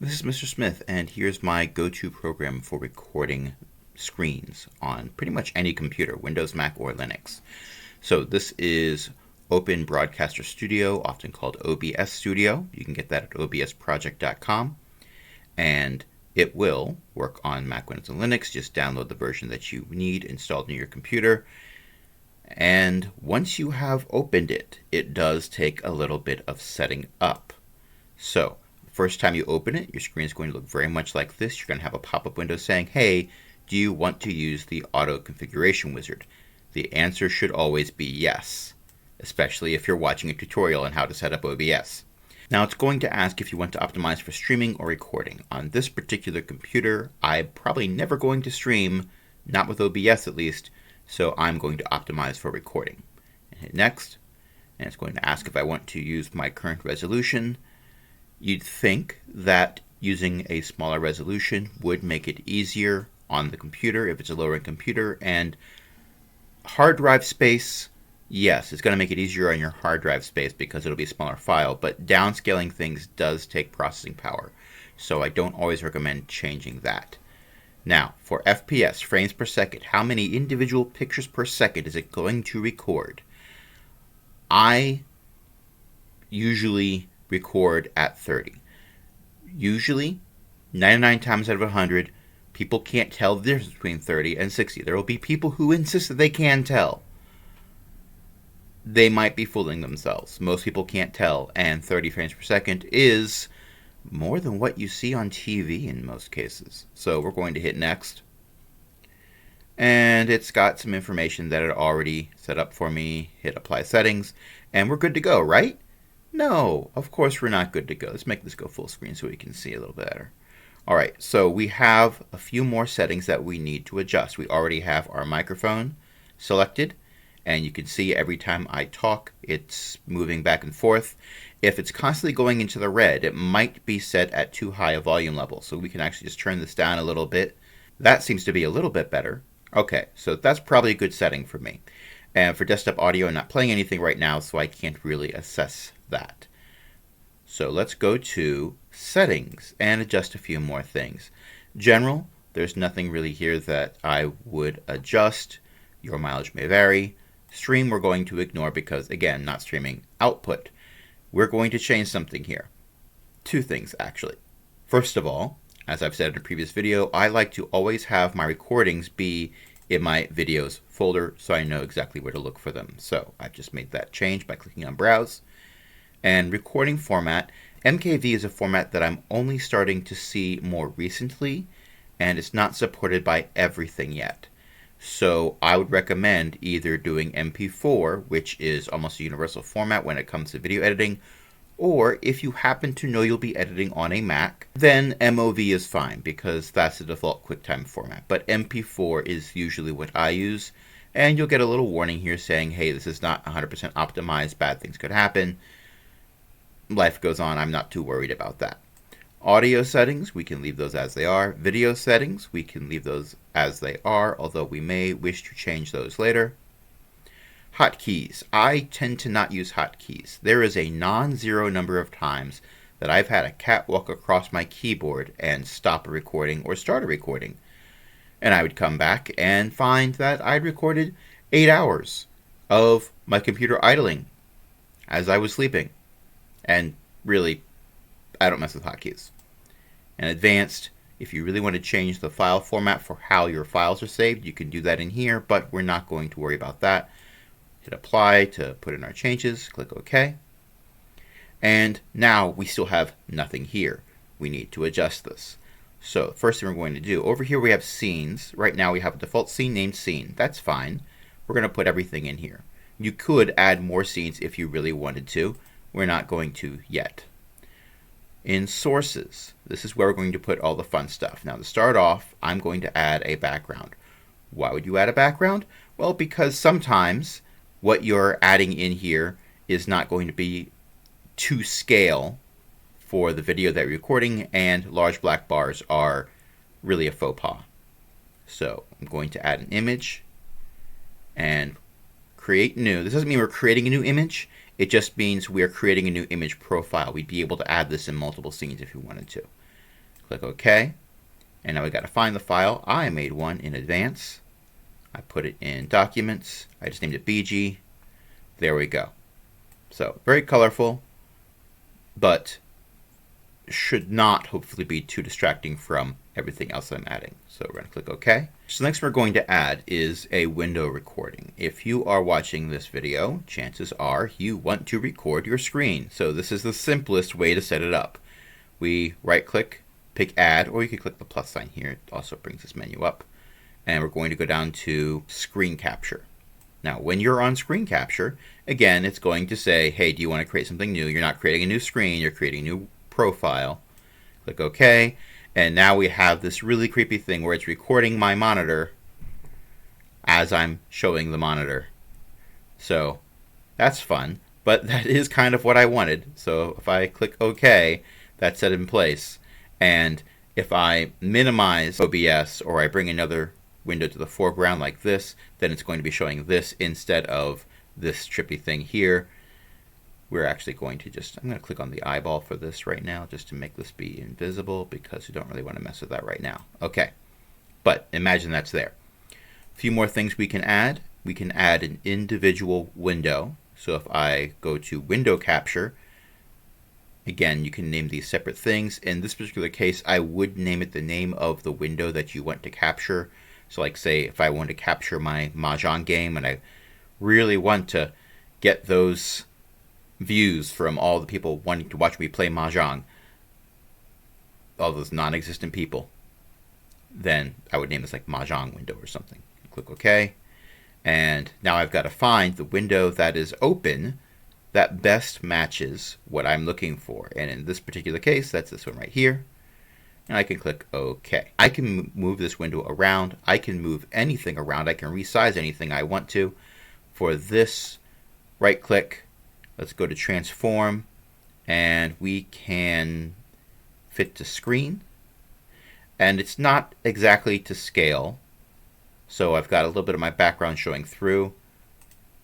This is Mr. Smith, and here's my go-to program for recording screens on pretty much any computer, Windows, Mac, or Linux. So this is Open Broadcaster Studio, often called OBS Studio. You can get that at obsproject.com, and it will work on Mac, Windows, and Linux. Just download the version that you need installed in your computer. And once you have opened it, it does take a little bit of setting up. So first time you open it, your screen is going to look very much like this. You're going to have a pop-up window saying, hey, do you want to use the auto configuration wizard? The answer should always be yes, especially if you're watching a tutorial on how to set up OBS. Now it's going to ask if you want to optimize for streaming or recording. On this particular computer, I'm probably never going to stream, not with OBS at least, so I'm going to optimize for recording. And hit next, and it's going to ask if I want to use my current resolution. You'd think that using a smaller resolution would make it easier on the computer if it's a lower-end computer, and hard drive space, yes, it's going to make it easier on your hard drive space because it'll be a smaller file, but downscaling things does take processing power, so I don't always recommend changing that. Now, for FPS, frames per second, how many individual pictures per second is it going to record? I usually record at 30. Usually, 99 times out of 100, people can't tell the difference between 30 and 60. There will be people who insist that they can tell. They might be fooling themselves. Most people can't tell, and 30 frames per second is more than what you see on TV in most cases. So we're going to hit next. And it's got some information that it already set up for me. Hit apply settings, and we're good to go, right? No, of course we're not good to go. Let's make this go full screen so we can see a little better. Alright, so we have a few more settings that we need to adjust. We already have our microphone selected, and you can see every time I talk it's moving back and forth. If it's constantly going into the red, it might be set at too high a volume level, so we can actually just turn this down a little bit. That seems to be a little bit better. Okay, so that's probably a good setting for me. And for desktop audio, I'm not playing anything right now, so I can't really assess that. So let's go to settings and adjust a few more things. General, there's nothing really here that I would adjust. Your mileage may vary. Stream we're going to ignore because, again, not streaming. Output, we're going to change something here. Two things, actually. First of all, as I've said in a previous video, I like to always have my recordings be in my videos folder so I know exactly where to look for them. So I've just made that change by clicking on Browse. And recording format, MKV is a format that I'm only starting to see more recently, and it's not supported by everything yet. So I would recommend either doing MP4, which is almost a universal format when it comes to video editing, or if you happen to know you'll be editing on a Mac, then MOV is fine because that's the default QuickTime format. But MP4 is usually what I use, and you'll get a little warning here saying, hey, this is not 100% optimized, bad things could happen. Life goes on, I'm not too worried about that. Audio settings, we can leave those as they are. Video settings, we can leave those as they are, although we may wish to change those later. Hotkeys, I tend to not use hotkeys. There is a non-zero number of times that I've had a cat walk across my keyboard and stop a recording or start a recording. And I would come back and find that I'd recorded 8 hours of my computer idling as I was sleeping. And really, I don't mess with hotkeys. And advanced, if you really want to change the file format for how your files are saved, you can do that in here, but we're not going to worry about that. Hit apply to put in our changes, click OK. And now we still have nothing here. We need to adjust this. So first thing we're going to do, over here we have scenes. Right now we have a default scene named scene. That's fine. We're going to put everything in here. You could add more scenes if you really wanted to. We're not going to yet. In sources, this is where we're going to put all the fun stuff. Now to start off, I'm going to add a background. Why would you add a background? Well, because sometimes what you're adding in here is not going to be to scale for the video that you're recording, and large black bars are really a faux pas. So I'm going to add an image and create new. This doesn't mean we're creating a new image. It just means we're creating a new image profile. We'd be able to add this in multiple scenes if we wanted to. Click OK. And now we got to find the file. I made one in advance. I put it in Documents. I just named it BG. There we go. So very colorful, but should not hopefully be too distracting from everything else I'm adding. So we're going to click OK. So next we're going to add is a window recording. If you are watching this video, chances are you want to record your screen. So this is the simplest way to set it up. We right click, pick Add, or you can click the plus sign here. It also brings this menu up. And we're going to go down to Screen Capture. Now, when you're on Screen Capture, again, it's going to say, hey, do you want to create something new? You're not creating a new screen, you're creating a new profile. Click OK. And now we have this really creepy thing where it's recording my monitor as I'm showing the monitor. So that's fun, but that is kind of what I wanted. So if I click OK, that's set in place. And if I minimize OBS or I bring another window to the foreground like this, then it's going to be showing this instead of this trippy thing here. We're actually going to I'm going to click on the eyeball for this right now just to make this be invisible because we don't really want to mess with that right now. Okay, but imagine that's there. A few more things we can add. We can add an individual window. So if I go to Window Capture, again, you can name these separate things. In this particular case, I would name it the name of the window that you want to capture. So like say if I want to capture my Mahjong game and I really want to get those views from all the people wanting to watch me play Mahjong, all those non-existent people, then I would name this like Mahjong window or something. Click OK. And now I've got to find the window that is open that best matches what I'm looking for. And in this particular case, that's this one right here. And I can click OK. I can move this window around. I can move anything around. I can resize anything I want to. For this, right click, let's go to Transform, and we can fit to screen. And it's not exactly to scale, so I've got a little bit of my background showing through.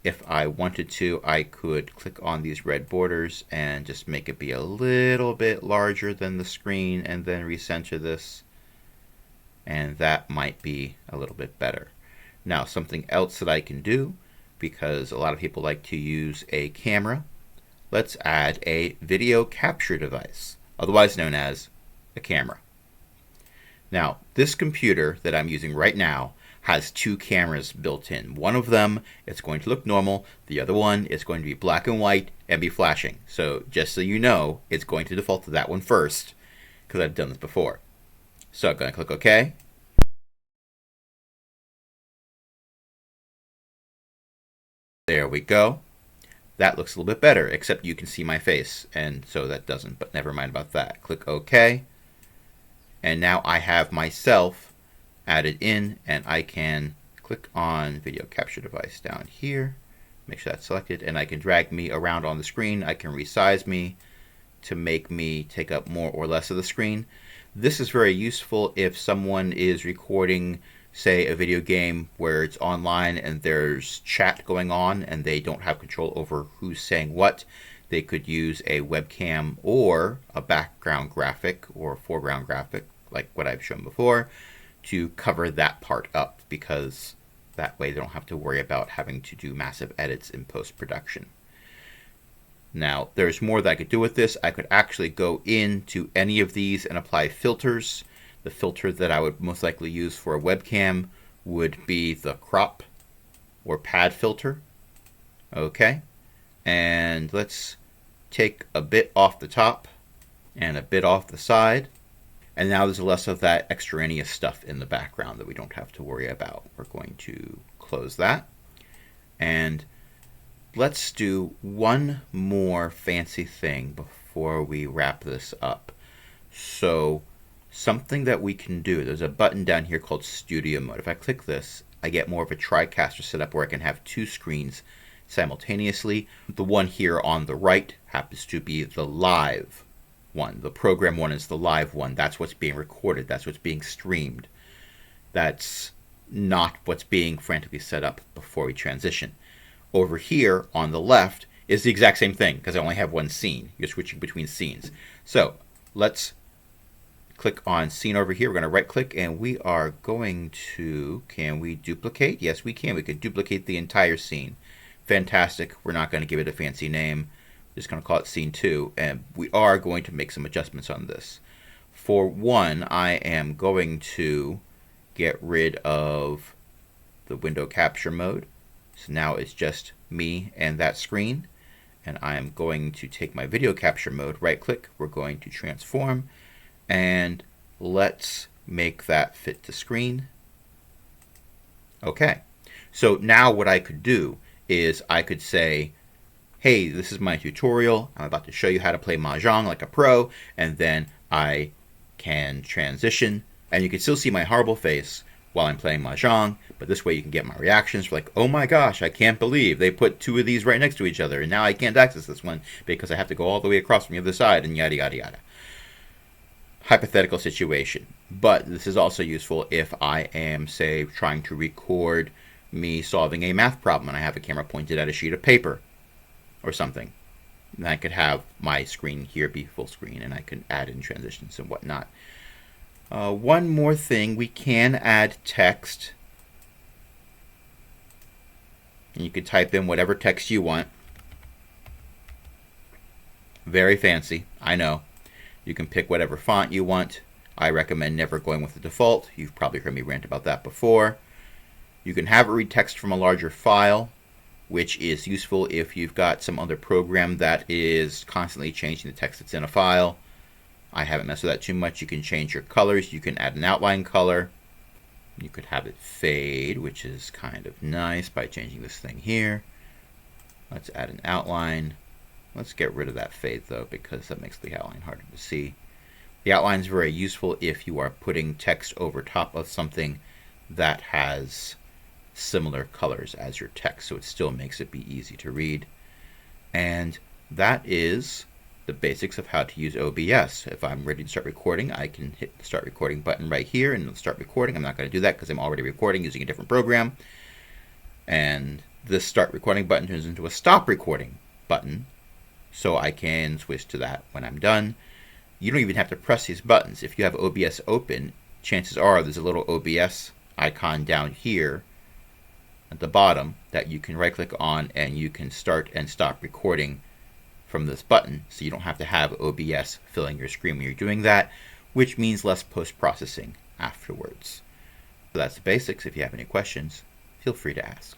If I wanted to, I could click on these red borders and just make it be a little bit larger than the screen and then recenter this. And that might be a little bit better. Now, something else that I can do, because a lot of people like to use a camera, let's add a video capture device, otherwise known as a camera. Now, this computer that I'm using right now has two cameras built in. One of them, it's going to look normal. The other one is going to be black and white and be flashing. So just so you know, it's going to default to that one first because I've done this before. So I'm going to click OK. There we go. That looks a little bit better, except you can see my face, and so that doesn't, but never mind about that. Click OK. And now I have myself added in, and I can click on video capture device down here, make sure that's selected, and I can drag me around on the screen. I can resize me to make me take up more or less of the screen. This is very useful if someone is recording, say, a video game where it's online and there's chat going on and they don't have control over who's saying what. They could use a webcam or a background graphic or foreground graphic like what I've shown before to cover that part up, because that way they don't have to worry about having to do massive edits in post-production. Now, there's more that I could do with this. I could actually go into any of these and apply filters. The filter that I would most likely use for a webcam would be the crop or pad filter. Okay, and let's take a bit off the top and a bit off the side. And now there's less of that extraneous stuff in the background that we don't have to worry about. We're going to close that. And let's do one more fancy thing before we wrap this up. So something that we can do, there's a button down here called Studio Mode. If I click this, I get more of a TriCaster setup where I can have two screens simultaneously. The one here on the right happens to be the live one. The program one is the live one. That's what's being recorded. That's what's being streamed. That's not what's being frantically set up before we transition. Over here on the left is the exact same thing because I only have one scene. You're switching between scenes. So let's click on scene over here. We're going to right click and we are going to, can we duplicate? Yes, we can. We could duplicate the entire scene. Fantastic. We're not going to give it a fancy name. We're just going to call it scene 2, and we are going to make some adjustments on this. For one, I am going to get rid of the window capture mode. So now it's just me and that screen. And I am going to take my video capture mode, right click, we're going to transform, and let's make that fit to screen. Okay, so now what I could do is I could say, hey, this is my tutorial, I'm about to show you how to play Mahjong like a pro, and then I can transition, and you can still see my horrible face while I'm playing Mahjong, but this way you can get my reactions for like, oh my gosh, I can't believe they put two of these right next to each other, and now I can't access this one because I have to go all the way across from the other side, and yada yada yada. Hypothetical situation, but this is also useful if I am, say, trying to record me solving a math problem and I have a camera pointed at a sheet of paper or something. And I could have my screen here be full screen, and I can add in transitions and whatnot. One more thing, we can add text. And you can type in whatever text you want. Very fancy, I know. You can pick whatever font you want. I recommend never going with the default. You've probably heard me rant about that before. You can have it read text from a larger file, which is useful if you've got some other program that is constantly changing the text that's in a file. I haven't messed with that too much. You can change your colors. You can add an outline color. You could have it fade, which is kind of nice by changing this thing here. Let's add an outline. Let's get rid of that fade though, because that makes the outline harder to see. The outline is very useful if you are putting text over top of something that has similar colors as your text, so it still makes it be easy to read. And that is the basics of how to use OBS. If I'm ready to start recording, I can hit the start recording button right here and start recording. I'm not going to do that because I'm already recording using a different program. And this start recording button turns into a stop recording button, so I can switch to that when I'm done. You don't even have to press these buttons. If you have OBS open, chances are there's a little OBS icon down here at the bottom that you can right click on, and you can start and stop recording from this button, so you don't have to have OBS filling your screen when you're doing that, which means less post-processing afterwards. So that's the basics. If you have any questions, feel free to ask.